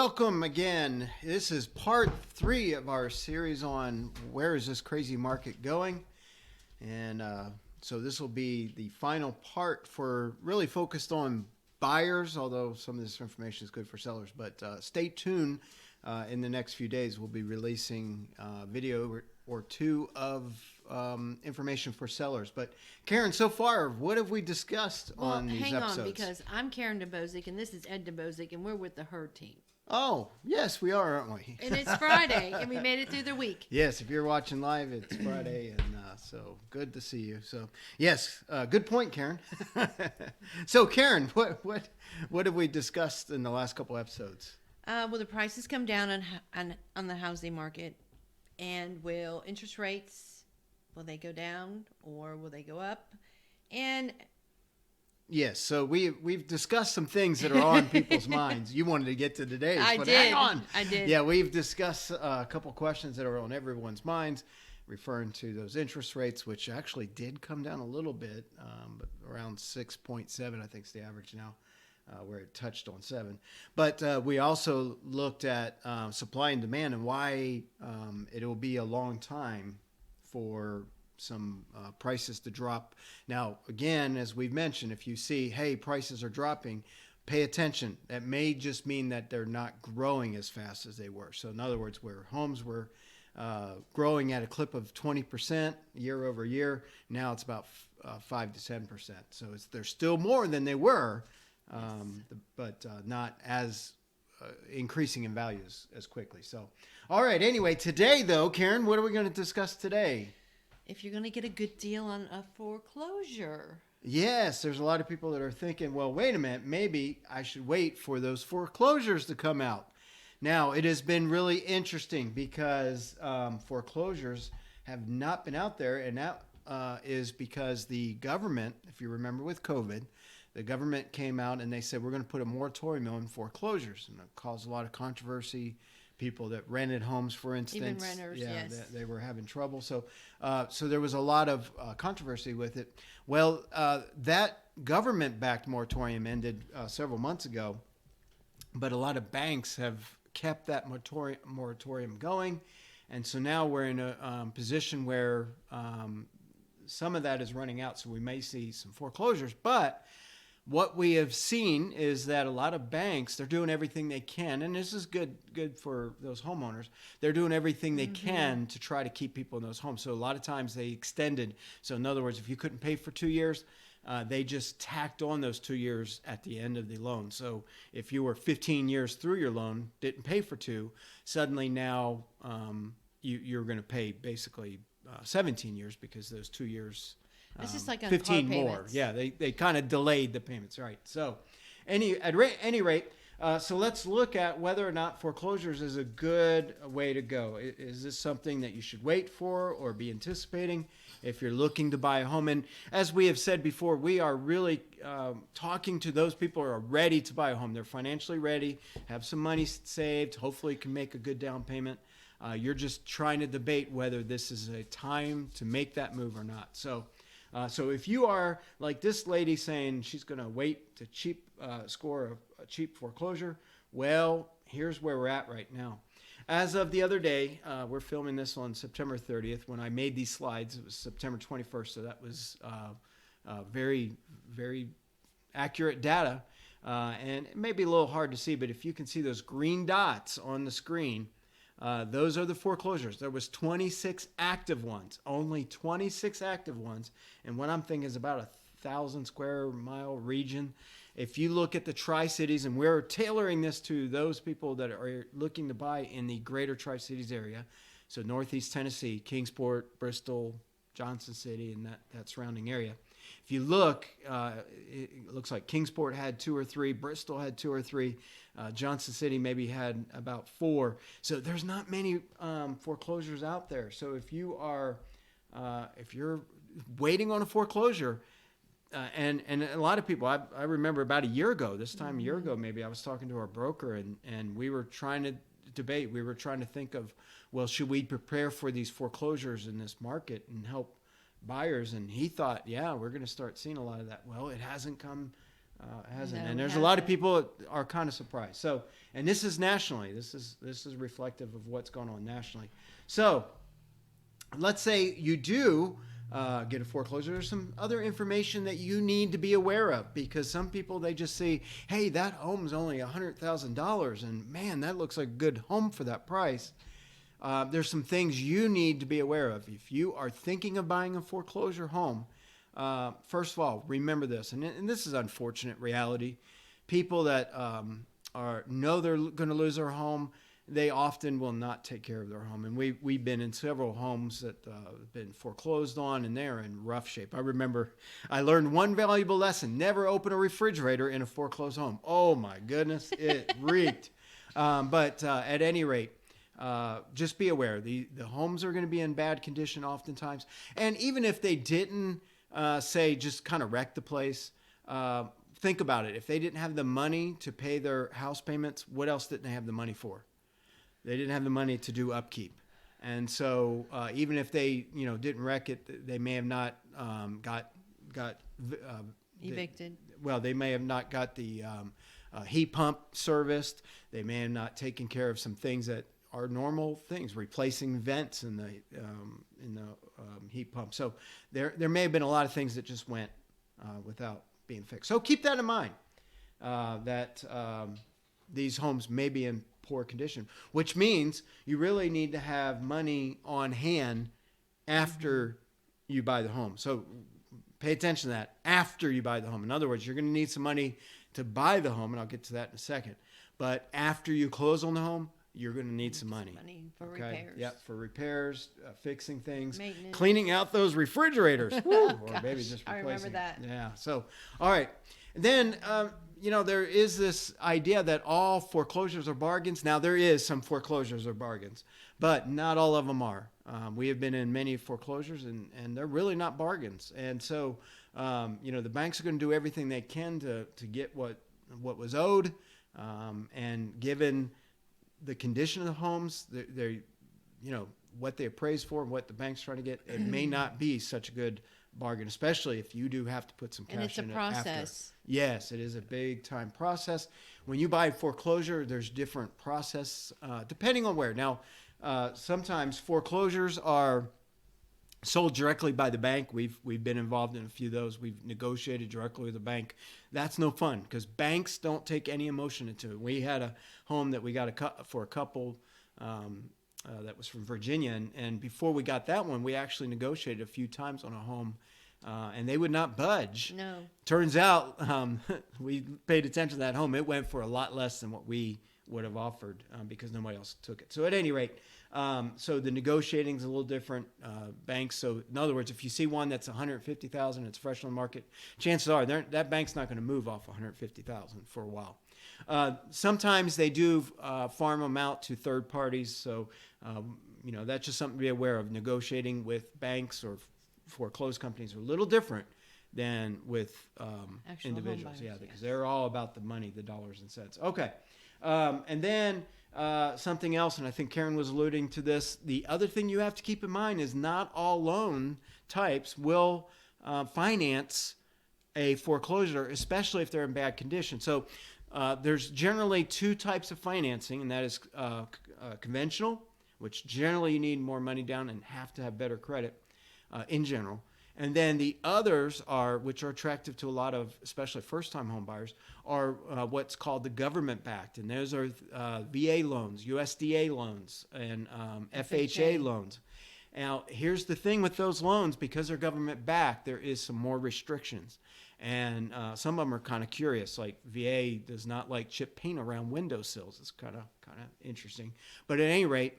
welcome again. This is part 3 of our series on where is this crazy market going. And so this will be the final part for really focused on buyers, although some of this information is good for sellers. But stay tuned. In the next few days, we'll be releasing a video or two of information for sellers. But Karin, so far, what have we discussed on these episodes? Hang on, because I'm Karin DeBozic and this is Ed DeBozic, and we're with the Herd team. Oh, yes, we are, aren't we? And it's Friday, and we made it through the week. Yes, if you're watching live, it's Friday, and so good to see you. So, yes, good point, Karin. So, Karin, what have we discussed in the last couple episodes? Will the prices come down on the housing market? And will interest rates, will they go down or will they go up? And yes, so we've discussed some things that are on people's minds. You wanted to get to today's, but did. hang on. I did. Yeah, we've discussed a couple questions that are on everyone's minds, referring to those interest rates, which actually did come down a little bit, but around 6.7, I think is the average now. Where it touched on 7. But we also looked at supply and demand and why it will be a long time for some prices to drop. Now, again, as we've mentioned, if you see, hey, prices are dropping, pay attention. That may just mean that they're not growing as fast as they were. So in other words, where homes were growing at a clip of 20% year over year, now it's about 5 to 10%. So they're still more than they were. But not as increasing in values as quickly. So, all right. Anyway, today, though, Karin, what are we going to discuss today? If you're going to get a good deal on a foreclosure. Yes, there's a lot of people that are thinking, well, wait a minute, maybe I should wait for those foreclosures to come out. Now, it has been really interesting because foreclosures have not been out there, and that is because the government, if you remember with COVID, the government came out and they said, we're going to put a moratorium on foreclosures. And it caused a lot of controversy. People that rented homes, for instance. Even renters, yes. They were having trouble. So there was a lot of controversy with it. Well, that government-backed moratorium ended several months ago. But a lot of banks have kept that moratorium going. And so now we're in a position where some of that is running out. So we may see some foreclosures. But what we have seen is that a lot of banks, they're doing everything they can, and this is good for those homeowners. They're doing everything they can to try to keep people in those homes. So a lot of times they extended. So in other words, if you couldn't pay for 2 years, they just tacked on those 2 years at the end of the loan. So if you were 15 years through your loan, didn't pay for 2, suddenly now you're going to pay basically 17 years because those 2 years. It's just like on 15 car more. payments. Yeah, they kind of delayed the payments, right? So, at any rate, so let's look at whether or not foreclosures is a good way to go. Is this something that you should wait for or be anticipating if you're looking to buy a home? And as we have said before, we are really talking to those people who are ready to buy a home. They're financially ready, have some money saved, hopefully can make a good down payment. You're just trying to debate whether this is a time to make that move or not. So if you are like this lady saying she's going to wait to score a cheap foreclosure, well, here's where we're at right now. As of the other day, we're filming this on September 30th. When I made these slides, it was September 21st, so that was very, very accurate data. And it may be a little hard to see, but if you can see those green dots on the screen, those are the foreclosures. There was 26 active ones, only 26 active ones. And what I'm thinking is about 1,000 square mile region. If you look at the Tri-Cities, and we're tailoring this to those people that are looking to buy in the greater Tri-Cities area. So Northeast Tennessee, Kingsport, Bristol, Johnson City, and that surrounding area. If you look, it looks like Kingsport had 2 or 3, Bristol had 2 or 3, Johnson City maybe had about 4. So there's not many foreclosures out there. So if you're waiting on a foreclosure, and a lot of people, I remember about a year ago, a year ago maybe, I was talking to our broker and we were trying to debate. We were trying to think of, well, should we prepare for these foreclosures in this market and help buyers? And he thought, yeah, we're going to start seeing a lot of that. Well, it hasn't come hasn't. No, And it there's a lot of hasn't. people that are kind of surprised. So, and this is nationally. This is reflective of what's going on nationally. So, let's say you do get a foreclosure. There's some other information that you need to be aware of, because some people, they just see, hey, that home's only $100,000, and man, that looks like a good home for that price. There's some things you need to be aware of if you are thinking of buying a foreclosure home. First of all, remember this, and this is unfortunate reality. People that know they're going to lose their home, they often will not take care of their home. And we've been in several homes that have been foreclosed on, and they're in rough shape. I remember I learned one valuable lesson: never open a refrigerator in a foreclosed home. Oh my goodness, it reeked. But at any rate, just be aware the homes are going to be in bad condition oftentimes. And even if they didn't say just kind of wreck the place, think about it. If they didn't have the money to pay their house payments, what else didn't they have the money for? They didn't have the money to do upkeep. And so even if they didn't wreck it, they may have not got Evicted. they may have not got the heat pump serviced. They may have not taken care of some things that are normal things, replacing vents in the heat pump. So there may have been a lot of things that just went without being fixed. So keep that in mind, that these homes may be in poor condition, which means you really need to have money on hand after you buy the home. So pay attention to that, after you buy the home. In other words, you're going to need some money to buy the home, and I'll get to that in a second. But after you close on the home, you're going to need some money. Money for repairs. Yep, for repairs, fixing things, Maintenance. cleaning out those refrigerators. Woo, or Gosh, maybe just replacing. I remember that. Yeah. So, all right. And then, there is this idea that all foreclosures are bargains. Now, there is some foreclosures are bargains, but not all of them are. We have been in many foreclosures, and they're really not bargains. And so, the banks are going to do everything they can to get what was owed, and given the condition of the homes, they're what they appraise for and what the bank's trying to get, it may not be such a good bargain, especially if you do have to put some cash in it. And it's a process. After. Yes, it is a big time process. When you buy foreclosure, there's different process depending on where. Now, sometimes foreclosures are sold directly by the bank. We've been involved in a few of those. We've negotiated directly with the bank. That's no fun, because banks don't take any emotion into it. We had a home that we got for a couple that was from Virginia, and before we got that one, we actually negotiated a few times on a home, and they would not budge. No. Turns out we paid attention to that home. It went for a lot less than what we would have offered, because nobody else took it. So at any rate, so the negotiating is a little different. Banks. So in other words, if you see one that's $150,000, it's fresh on the market, chances are that bank's not going to move off $150,000 for a while. Sometimes they do farm them out to third parties. So that's just something to be aware of. Negotiating with banks or foreclosed companies are a little different than with Actual individuals. home buyers, Because they're all about the money, the dollars and cents. Okay. And then something else, and I think Karin was alluding to this, the other thing you have to keep in mind is not all loan types will finance a foreclosure, especially if they're in bad condition. So there's generally two types of financing, and that is conventional, which generally you need more money down and have to have better credit in general. And then the others are, which are attractive to a lot of, especially first-time home buyers, are what's called the government-backed. And those are VA loans, USDA loans, and FHA loans. Now, here's the thing with those loans, because they're government-backed, there is some more restrictions. And some of them are kind of curious, like VA does not like chip paint around windowsills. It's kind of interesting. But at any rate,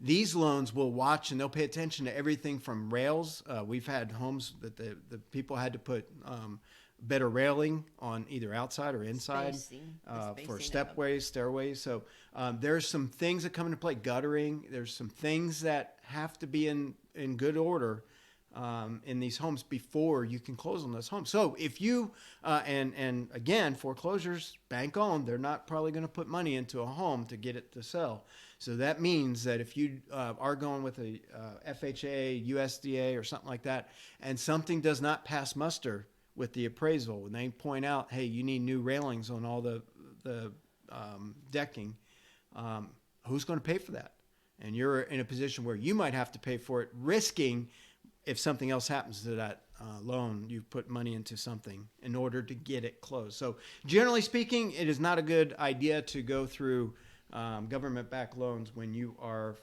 these loans will watch and they'll pay attention to everything from rails. We've had homes that the people had to put better railing on either outside or inside for stepways, stairways. So there's some things that come into play. Guttering. There's some things that have to be in good order in these homes before you can close on those homes. So if you and again, foreclosures, bank owned, they're not probably going to put money into a home to get it to sell. So that means that if you are going with a FHA, USDA, or something like that, and something does not pass muster with the appraisal. When they point out, hey, you need new railings on all the decking, who's going to pay for that? And you're in a position where you might have to pay for it, risking if something else happens to that loan, you've put money into something in order to get it closed. So generally speaking, it is not a good idea to go through government-backed loans when you are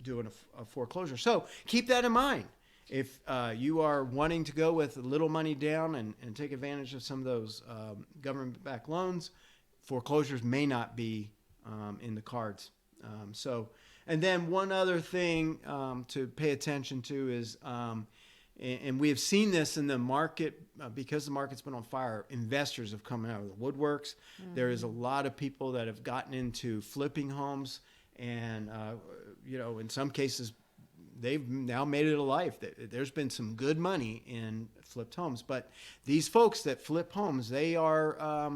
doing a foreclosure. So keep that in mind. If you are wanting to go with a little money down and take advantage of some of those government-backed loans, foreclosures may not be in the cards. And then one other thing to pay attention to is, and we have seen this in the market, because the market's been on fire, investors have come out of the woodworks. Mm-hmm. There is a lot of people that have gotten into flipping homes, and in some cases, they've now made it a life. There's been some good money in flipped homes, but these folks that flip homes, they are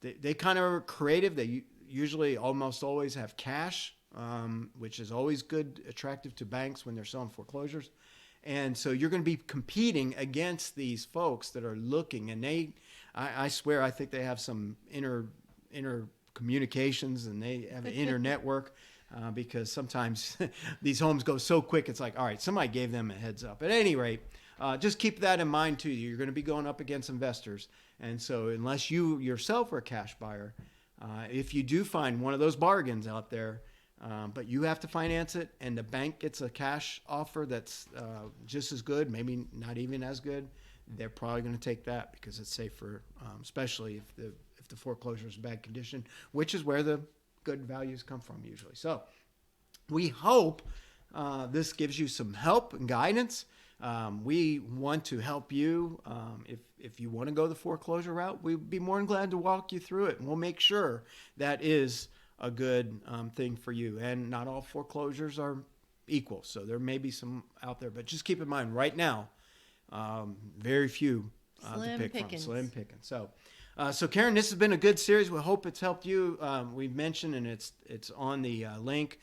they kind of are creative. They usually almost always have cash, which is always good, attractive to banks when they're selling foreclosures. And so you're going to be competing against these folks that are looking, and I swear, I think they have some inner communications, and they have an inner network, because sometimes these homes go so quick, it's like, all right, somebody gave them a heads up. At any rate, just keep that in mind too. You're going to be going up against investors. And so unless you yourself are a cash buyer, if you do find one of those bargains out there, but you have to finance it, and the bank gets a cash offer that's just as good, maybe not even as good, they're probably going to take that because it's safer, especially if the foreclosure is in bad condition, which is where the good values come from usually. So we hope this gives you some help and guidance. We want to help you. If you want to go the foreclosure route, we'd be more than glad to walk you through it, and we'll make sure that is a good thing for you. And not all foreclosures are equal, so there may be some out there, but just keep in mind right now, very few to pick from. Slim pickings. So Karin, this has been a good series. We hope it's helped you. We've mentioned, and it's on the link.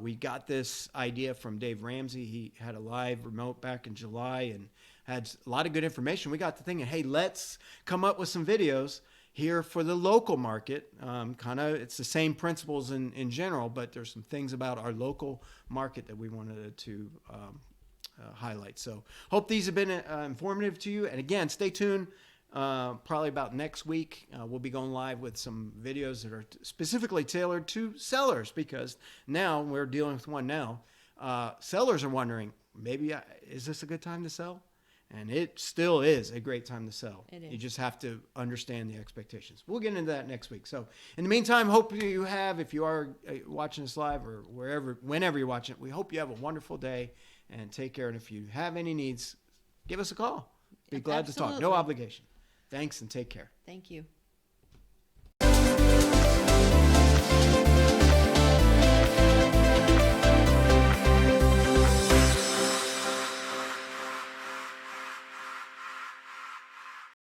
We got this idea from Dave Ramsey. He had a live remote back in July and had a lot of good information. We got to thinking, hey, let's come up with some videos here for the local market. It's the same principles in general, but there's some things about our local market that we wanted to highlight. So hope these have been informative to you. And again, stay tuned. Probably about next week, we'll be going live with some videos that are specifically tailored to sellers, because now we're dealing with one now. Sellers are wondering, maybe is this a good time to sell? And it still is a great time to sell. It is. You just have to understand the expectations. We'll get into that next week. So in the meantime, hope you have, if you are watching this live or whenever you're watching it, we hope you have a wonderful day and take care. And if you have any needs, give us a call. Be glad to talk. No obligation. Thanks and take care. Thank you.